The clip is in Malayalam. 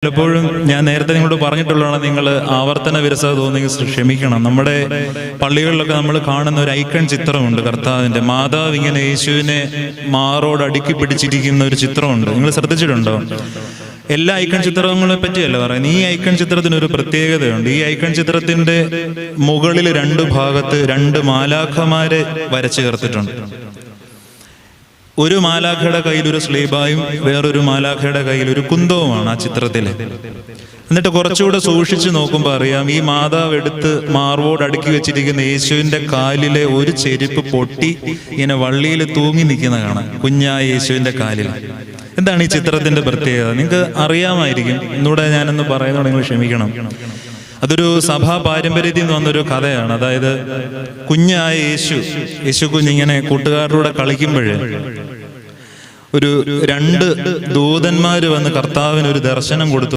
പലപ്പോഴും ഞാൻ നേരത്തെ നിങ്ങളോട് പറഞ്ഞിട്ടുള്ളതാണ്, നിങ്ങൾ ആവർത്തന വിരസത തോന്നിയെങ്കിൽ ക്ഷമിക്കണം. നമ്മുടെ പള്ളികളിലൊക്കെ നമ്മൾ കാണുന്ന ഒരു ഐക്കൺ ചിത്രമുണ്ട് കർത്താവിൻ്റെ. മാതാവ് ഇങ്ങനെ യേശുവിനെ മാറോട് അടുക്കി പിടിച്ചിരിക്കുന്ന ഒരു ചിത്രമുണ്ട്. നിങ്ങൾ ശ്രദ്ധിച്ചിട്ടുണ്ടോ? എല്ലാ ഐക്കൺ ചിത്രങ്ങളെ പറ്റിയല്ല പറയുന്നത്. ഈ ഐക്കൺ ചിത്രത്തിന് ഒരു പ്രത്യേകതയുണ്ട്. ഈ ഐക്കൺ ചിത്രത്തിന്റെ മുകളിൽ രണ്ട് ഭാഗത്ത് രണ്ട് മാലാഖമാരെ വരച്ചു ചേർത്തിട്ടുണ്ട്. ഒരു മാലാഖയുടെ കയ്യിൽ ഒരു സ്ലീബായും വേറൊരു മാലാഖയുടെ കയ്യിൽ ഒരു കുന്തവുമാണ് ആ ചിത്രത്തില്. എന്നിട്ട് കുറച്ചുകൂടെ സൂക്ഷിച്ചു നോക്കുമ്പോൾ അറിയാം, ഈ മാതാവ് എടുത്ത് മാർവോട് അടുക്കി വെച്ചിരിക്കുന്ന യേശുവിന്റെ കാലിലെ ഒരു ചെരുപ്പ് പൊട്ടി ഇങ്ങനെ വള്ളിയിൽ തൂങ്ങി നിൽക്കുന്ന കാണാം, കുഞ്ഞായ യേശുവിന്റെ കാലിൽ. എന്താണ് ഈ ചിത്രത്തിന്റെ പ്രത്യേകത? നിങ്ങൾക്ക് അറിയാമായിരിക്കും. ഇന്നൂടെ ഞാനൊന്ന് പറയുന്നത് നിങ്ങൾ ക്ഷമിക്കണം. അതൊരു സഭാ പാരമ്പര്യത്തിൽ നിന്ന് വന്നൊരു കഥയാണ്. അതായത് കുഞ്ഞായ യേശു കുഞ്ഞിങ്ങനെ കൂട്ടുകാരുടെ കളിക്കുമ്പോഴേ ഒരു രണ്ട് ദൂതന്മാര് വന്ന് കർത്താവിന് ഒരു ദർശനം കൊടുത്തു.